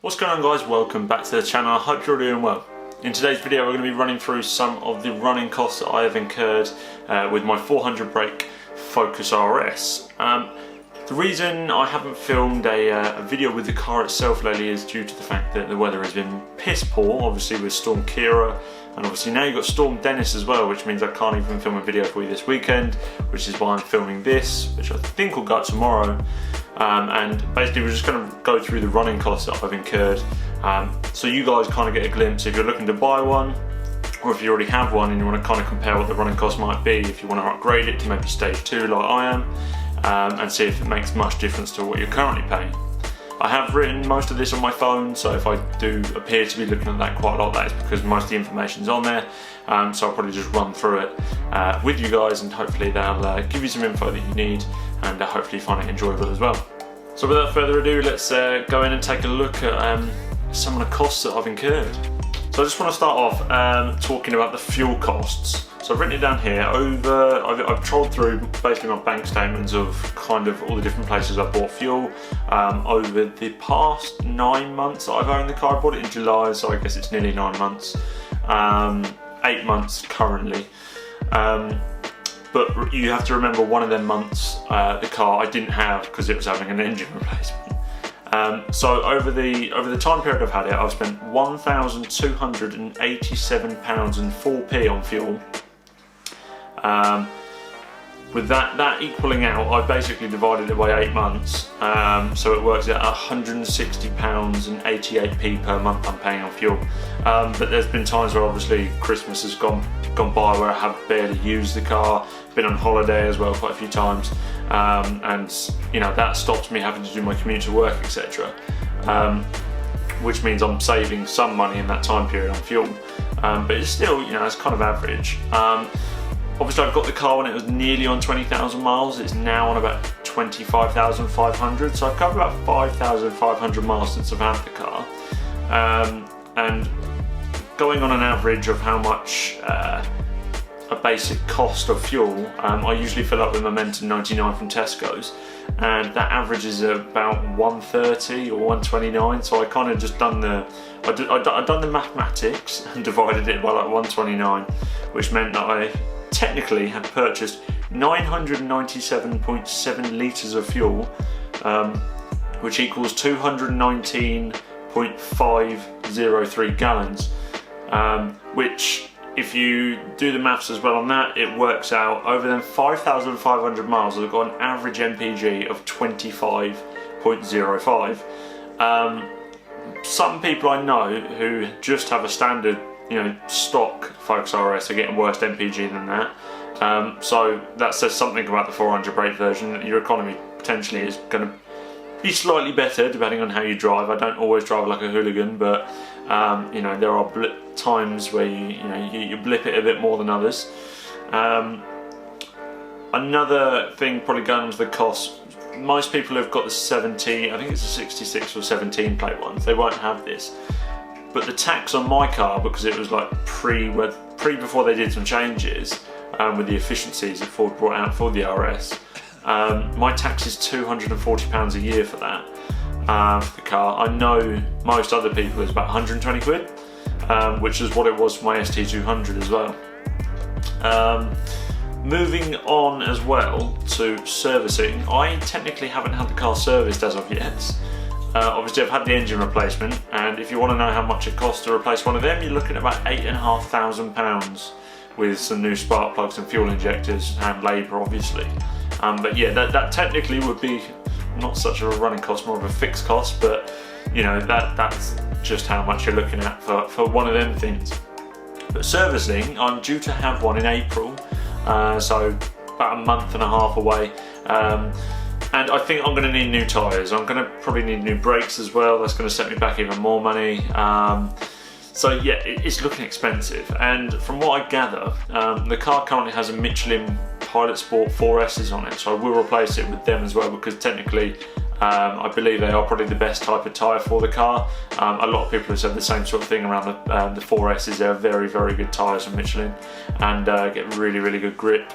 What's going on, guys? Welcome back to the channel. I hope you're doing well. In today's video we're going to be running through some of the running costs that I have incurred with my 400 brake Focus RS. The reason I haven't filmed a video with the car itself lately is due to the fact that the weather has been piss poor, obviously with Storm Kira, and obviously now you've got Storm Dennis as well, which means I can't even film a video for you this weekend, which is why I'm filming this, which I think will go out tomorrow. And basically we're just going to go through the running costs that I've incurred, so you guys kind of get a glimpse if you're looking to buy one, or if you already have one and you want to kind of compare what the running cost might be, if you want to upgrade it to maybe stage 2 like I am, and see if it makes much difference to what you're currently paying. I have written most of this on my phone, so if I do appear to be looking at that quite a lot, that is because most of the information's on there, so I'll probably just run through it with you guys, and hopefully they'll give you some info that you need, and hopefully you find it enjoyable as well. So without further ado, let's go in and take a look at some of the costs that I've incurred. So I just want to start off talking about the fuel costs. So I've written it down here. I've trolled through basically my bank statements of kind of all the different places I bought fuel over the past 9 months that I've owned the car. I bought it in July, so I guess it's nearly 9 months. 8 months currently. But you have to remember, one of them months the car I didn't have because it was having an engine replacement. So over the time period I've had it, I've spent £1,287.04 on fuel. With that equaling out, I've basically divided it by 8 months, so it works out £160.88 per month I'm paying on fuel. But there's been times where obviously Christmas has gone by where I have barely used the car, been on holiday as well quite a few times, and you know, that stops me having to do my commute to work, etc. Which means I'm saving some money in that time period on fuel, but it's still, you know, it's kind of average. Obviously I got the car when it was nearly on 20,000 miles, it's now on about 25,500, so I've covered about 5,500 miles since I've had the car. And going on an average of how much a basic cost of fuel, I usually fill up with Momentum 99 from Tesco's, and that average is about 130 or 129, so I kind of just done the mathematics and divided it by like 129, which meant that I technically had purchased 997.7 litres of fuel, which equals 219.503 gallons, which, if you do the maths as well on that, it works out over them 5,500 miles I've got an average MPG of 25.05. Some people I know who just have a standard, you know, stock Focus RS are getting worse MPG than that. So that says something about the 400 brake version. Your economy potentially is going to be slightly better depending on how you drive. I don't always drive like a hooligan, but you know, there are times where you blip it a bit more than others. Another thing probably going on to the cost, most people have got the 17, I think it's a 66 or 17 plate ones, they won't have this. But the tax on my car, because it was like pre before they did some changes with the efficiencies that Ford brought out for the RS, my tax is £240 a year for that, for the car. I know most other people it's about 120 quid, which is what it was for my ST200 as well. Moving on as well to servicing, I technically haven't had the car serviced as of yet. Obviously I've had the engine replacement, and if you want to know how much it costs to replace one of them, you're looking at about £8,500 with some new spark plugs and fuel injectors and labour obviously. But yeah, that technically would be not such a running cost, more of a fixed cost, but you know, that's just how much you're looking at for one of them things. But servicing, I'm due to have one in April, so about a month and a half away. And I think I'm going to need new tyres. I'm going to probably need new brakes as well. That's going to set me back even more money. So yeah, it's looking expensive. And from what I gather, the car currently has a Michelin Pilot Sport 4S's on it, so I will replace it with them as well, because technically I believe they are probably the best type of tyre for the car. A lot of people have said the same sort of thing around the 4S's. They're very, very good tyres from Michelin, and get really, really good grip.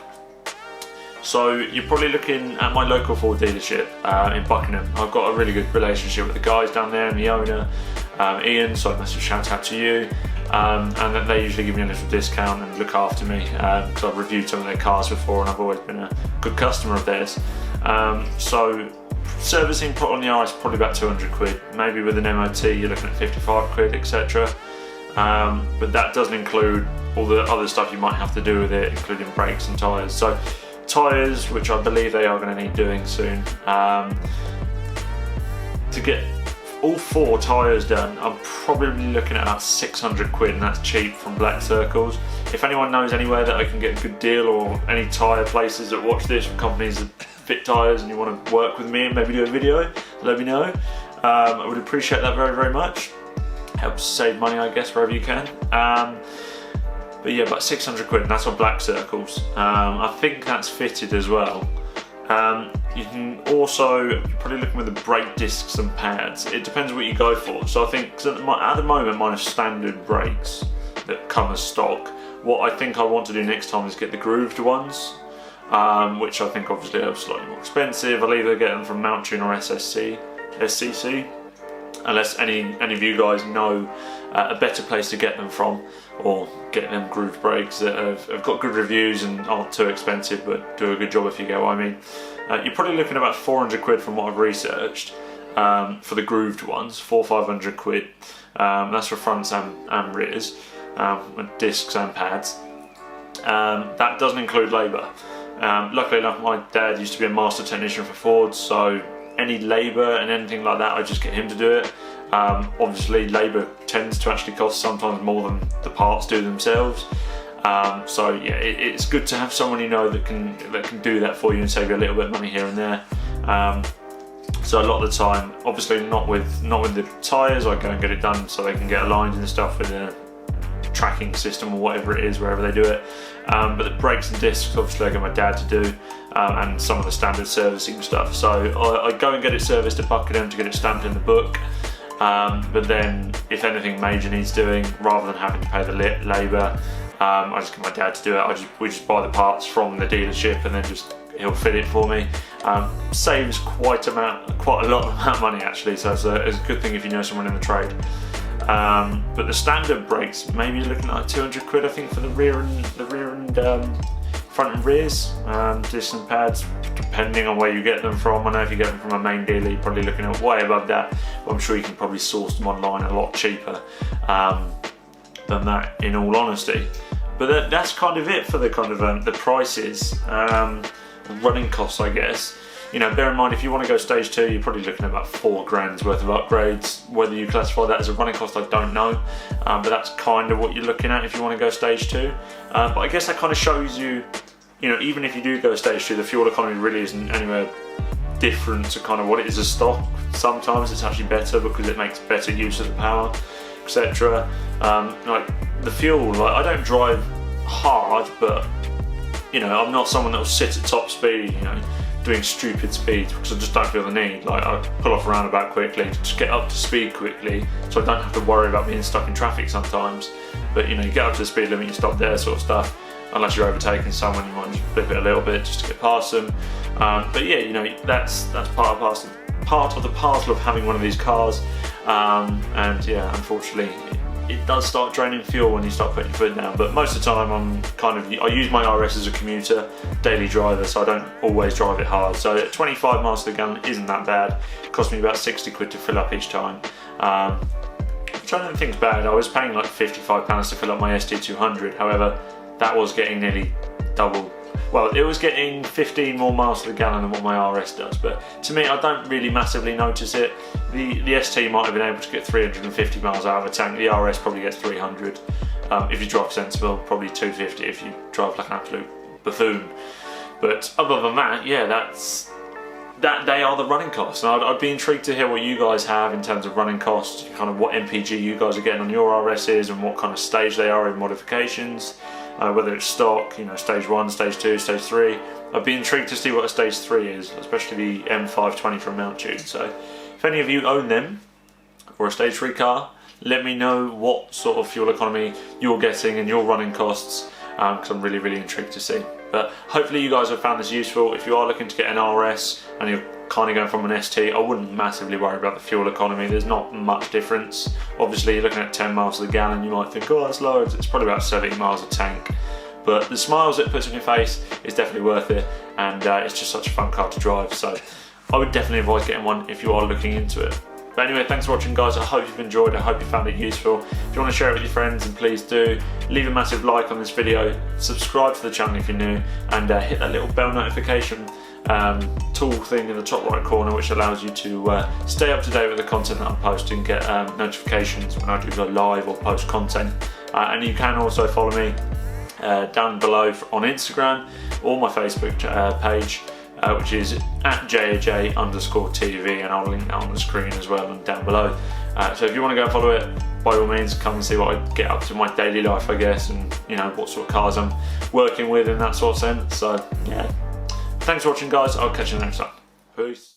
So you're probably looking at my local Ford dealership in Buckingham. I've got a really good relationship with the guys down there and the owner, Ian, so a massive shout out to you. And then they usually give me a little discount and look after me because I've reviewed some of their cars before and I've always been a good customer of theirs. So servicing on the RS probably about 200 quid. Maybe with an MOT you're looking at 55 quid, etc. But that doesn't include all the other stuff you might have to do with it, including brakes and tyres. So tyres, which I believe they are going to need doing soon. To get all 4 tyres done, I'm probably looking at about 600 quid, and that's cheap from Black Circles. If anyone knows anywhere that I can get a good deal, or any tyre places that watch this, companies that fit tyres, and you want to work with me and maybe do a video, let me know. I would appreciate that very, very much. Helps save money, I guess, wherever you can. But yeah, about 600 quid, and that's on Black Circles. I think that's fitted as well. You can also, you're probably looking with the brake discs and pads. It depends what you go for. So I think, at the moment mine are standard brakes that come as stock. What I think I want to do next time is get the grooved ones, which I think obviously are slightly more expensive. I'll either get them from Mountune or SCC, unless any of you guys know a better place to get them from, or get them grooved brakes that have got good reviews and aren't too expensive but do a good job, if you get what I mean. You're probably looking at about 400 quid from what I've researched for the grooved ones, 400-500 quid. That's for fronts and rears, with discs and pads. That doesn't include labour. Luckily enough, my dad used to be a master technician for Ford, so any labour and anything like that, I just get him to do it. Obviously labour tends to actually cost sometimes more than the parts do themselves. So yeah, it's good to have someone you know that can do that for you and save you a little bit of money here and there. So a lot of the time, obviously not with the tyres, I go and get it done so they can get aligned and stuff with the tracking system or whatever it is, wherever they do it. But the brakes and discs, obviously I get my dad to do, and some of the standard servicing stuff. So I go and get it serviced at Buckingham to get it stamped in the book. But then if anything major needs doing, rather than having to pay the labour, I just get my dad to do it. We just buy the parts from the dealership and then he'll fit it for me. Saves quite a lot of money actually, so it's a good thing if you know someone in the trade. But the standard brakes, maybe you're looking at like 200 quid I think for the rear and front and rears, discs and pads, depending on where you get them from. I know if you get them from a main dealer, you're probably looking at way above that, but I'm sure you can probably source them online a lot cheaper than that, in all honesty. But that's kind of it for the kind of the prices, running costs, I guess. You know, bear in mind, if you want to go stage 2, you're probably looking at about 4 grand's worth of upgrades. Whether you classify that as a running cost, I don't know, but that's kind of what you're looking at if you want to go stage 2. But I guess that kind of shows you, you know, even if you do go stage 2, the fuel economy really isn't anywhere different to kind of what it is as stock. Sometimes it's actually better because it makes better use of the power, etc. Like the fuel, like, I don't drive hard, but you know, I'm not someone that will sit at top speed, you know, doing stupid speeds, because I just don't feel the need. Like, I pull off a roundabout quickly, just get up to speed quickly, so I don't have to worry about being stuck in traffic sometimes. But you know, you get up to the speed limit, you stop there, sort of stuff. Unless you're overtaking someone, you might just flip it a little bit just to get past them. But yeah, you know, that's part of the parcel of having one of these cars. And yeah, unfortunately, it does start draining fuel when you start putting your foot down. But most of the time, I use my RS as a commuter, daily driver, so I don't always drive it hard. So at 25 miles to the gallon isn't that bad. It cost me about 60 quid to fill up each time, which I don't think is bad. I was paying like £55 to fill up my ST200. However, that was getting nearly double. Well, it was getting 15 more miles to the gallon than what my RS does, but to me, I don't really massively notice it. The ST might have been able to get 350 miles out of a tank. The RS probably gets 300. If you drive sensible, probably 250 if you drive like an absolute buffoon. But other than that, yeah, they are the running costs. And I'd be intrigued to hear what you guys have in terms of running costs, kind of what MPG you guys are getting on your RSs and what kind of stage they are in modifications. Whether it's stock, you know, stage 1, stage 2, stage 3. I'd be intrigued to see what a stage 3 is, especially the M520 from Mountune. So if any of you own them, or a stage 3 car, let me know what sort of fuel economy you're getting and your running costs, because I'm really, really intrigued to see. But hopefully you guys have found this useful. If you are looking to get an RS and you're kind of going from an ST, I wouldn't massively worry about the fuel economy. There's not much difference. Obviously you're looking at 10 miles to the gallon, you might think, oh that's loads. It's probably about 70 miles a tank. But the smiles it puts on your face is definitely worth it, and it's just such a fun car to drive. So I would definitely advise getting one if you are looking into it. But anyway, thanks for watching guys. I hope you've enjoyed it. I hope you found it useful. If you want to share it with your friends, then please do. Leave a massive like on this video, subscribe to the channel if you're new, and hit that little bell notification tool thing in the top right corner, which allows you to stay up to date with the content that I'm posting, get notifications when I do go live or post content. And you can also follow me down below on Instagram or my Facebook page, which is at JAJ_TV, and I'll link that on the screen as well and down below. So if you want to go and follow it, by all means come and see what I get up to in my daily life, I guess, and you know what sort of cars I'm working with in that sort of sense. So yeah, thanks for watching guys, I'll catch you next time. Peace.